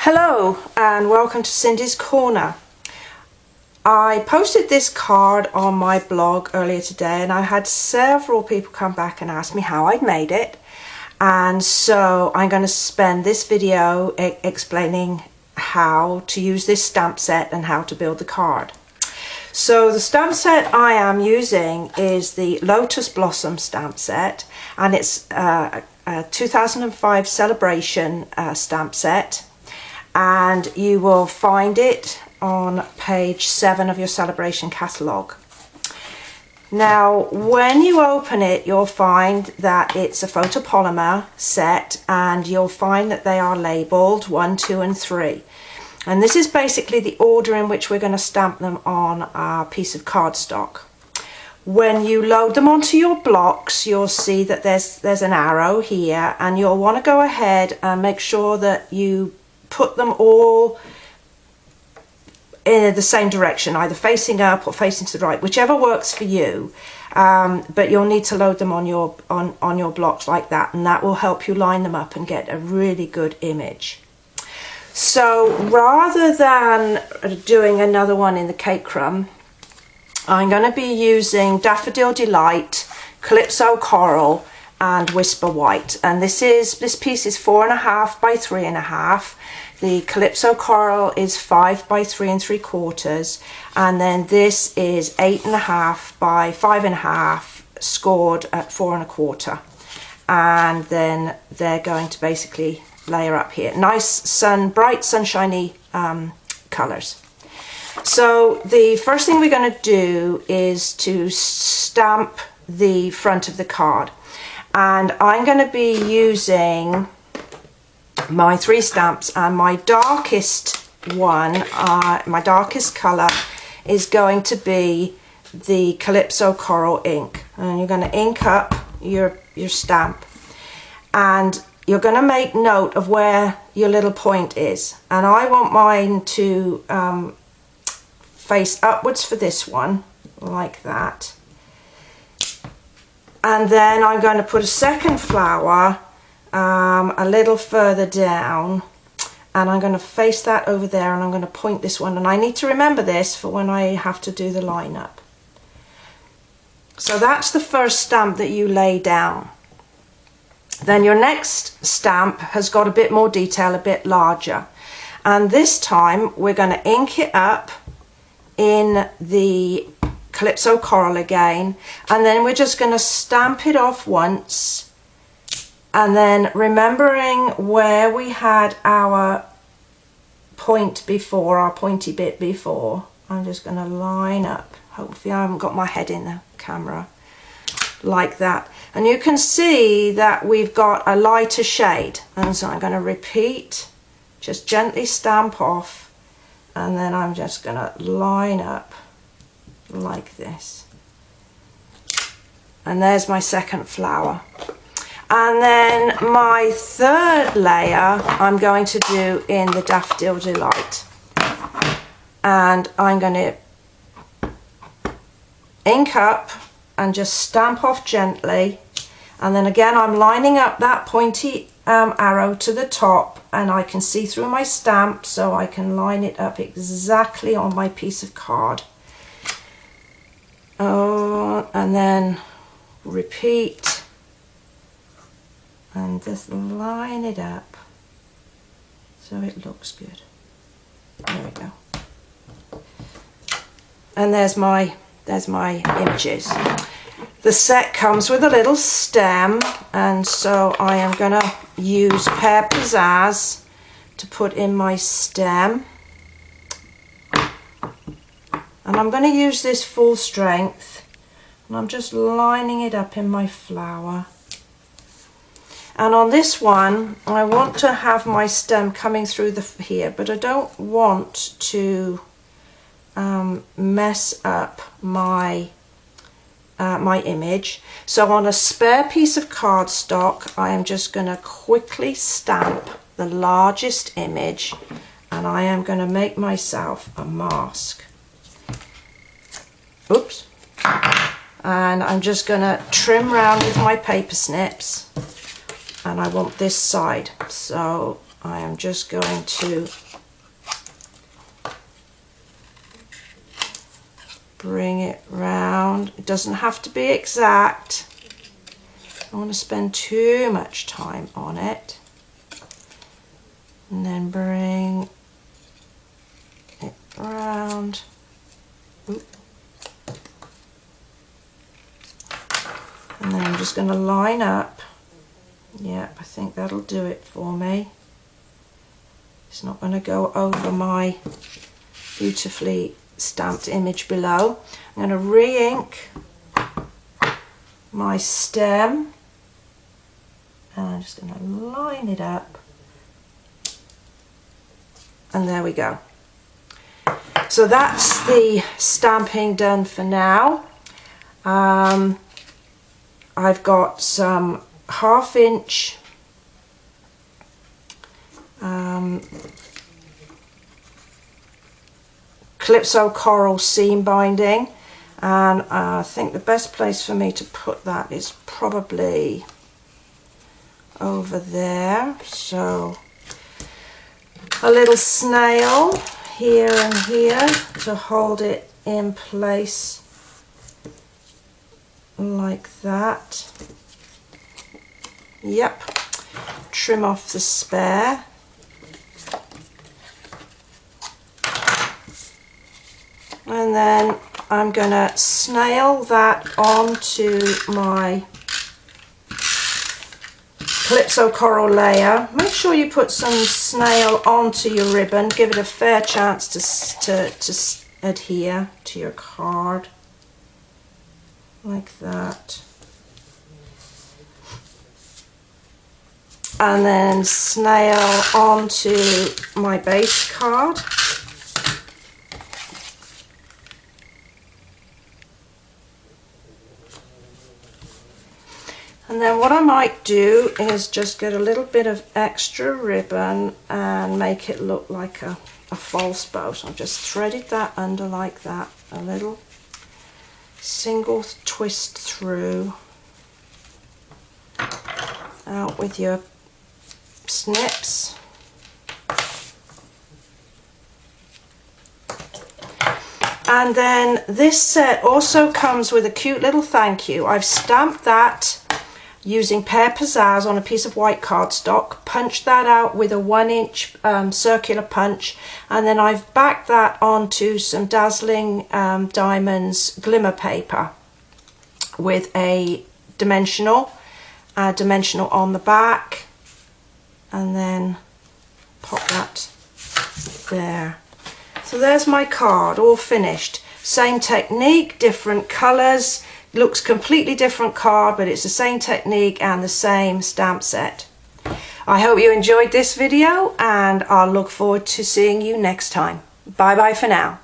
Hello and welcome to Cindy's Corner. I posted this card on my blog earlier today and I had several people come back and ask me how I'd made it, and so I'm going to spend this video explaining how to use this stamp set and how to build the card. So the stamp set I am using is the Lotus Blossom Stamp set, and it's a 2005 Saleabration stamp set. And you will find it on page 7 of your Saleabration catalogue. Now, when you open it, you'll find that it's a photopolymer set, and you'll find that they are labelled 1, 2 and 3. And this is basically the order in which we're going to stamp them on a piece of cardstock. When you load them onto your blocks, you'll see that there's an arrow here, and you'll want to go ahead and make sure that you put them all in the same direction, either facing up or facing to the right, whichever works for you. But you'll need to load them on your blocks like that, and that will help you line them up and get a really good image. So rather than doing another one in the cake crumb, I'm going to be using Daffodil Delight, Calypso Coral and Whisper White, and this piece is 4.5 by 3.5. The Calypso Coral is 5 by 3 3/4, and then this is 8.5 by 5.5, scored at 4 1/4, and then they're going to basically layer up here. Nice bright sunshiny colours. So the first thing we're going to do is to stamp the front of the card, and I'm going to be using my 3 stamps, and my darkest one, my darkest colour is going to be the Calypso Coral ink, and you're going to ink up your stamp, and you're going to make note of where your little point is, and I want mine to face upwards for this one, like that. And then I'm going to put a second flower a little further down, and I'm going to face that over there, and I'm going to point this one, and I need to remember this for when I have to do the line up. So that's the first stamp that you lay down. Then your next stamp has got a bit more detail, a bit larger, and this time we're going to ink it up in the Calypso Coral again, and then we're just going to stamp it off once. And then remembering where we had our point before, our pointy bit before, I'm just going to line up. Hopefully I haven't got my head in the camera, like that. And you can see that we've got a lighter shade. And so I'm going to repeat, just gently stamp off, and then I'm just going to line up like this. And there's my second flower. And then my third layer I'm going to do in the Daffodil Delight, and I'm going to ink up and just stamp off gently, and then again I'm lining up that pointy arrow to the top, and I can see through my stamp, so I can line it up exactly on my piece of card. Oh, and then repeat. And just line it up so it looks good. There we go. And there's my images. The set comes with a little stem, and so I am going to use Pear Pizzazz to put in my stem. And I'm going to use this full strength, and I'm just lining it up in my flower. And on this one, I want to have my stem coming through here, but I don't want to mess up my my image. So on a spare piece of cardstock, I am just going to quickly stamp the largest image, and I am going to make myself a mask. Oops. And I'm just going to trim round with my paper snips, and I want this side, so I am just going to bring it round. It doesn't have to be exact. I don't want to spend too much time on it. And then bring it round. Oop. And then I'm just going to line up. Yep, I think that'll do it for me. It's not going to go over my beautifully stamped image below. I'm going to re-ink my stem, and I'm just going to line it up, and there we go. So that's the stamping done for now. I've got some 1/2 inch Calypso Coral seam binding, and I think the best place for me to put that is probably over there. So a little snail here and here to hold it in place like that. Yep, trim off the spare. And then I'm going to snail that onto my Calypso Coral layer. Make sure you put some snail onto your ribbon. Give it a fair chance to adhere to your card. Like that. And then snail onto my base card. And then what I might do is just get a little bit of extra ribbon and make it look like a false bow. So I've just threaded that under like that, a little single twist through, out with your snips. And then this set also comes with a cute little thank you. I've stamped that using Pear Pizzazz on a piece of white cardstock, punched that out with a 1-inch circular punch, and then I've backed that onto some Dazzling Diamonds glimmer paper with a dimensional on the back, and then pop that there. So there's my card, all finished. Same technique, different colours. Looks completely different card, but it's the same technique and the same stamp set. I hope you enjoyed this video, and I'll look forward to seeing you next time. Bye bye for now.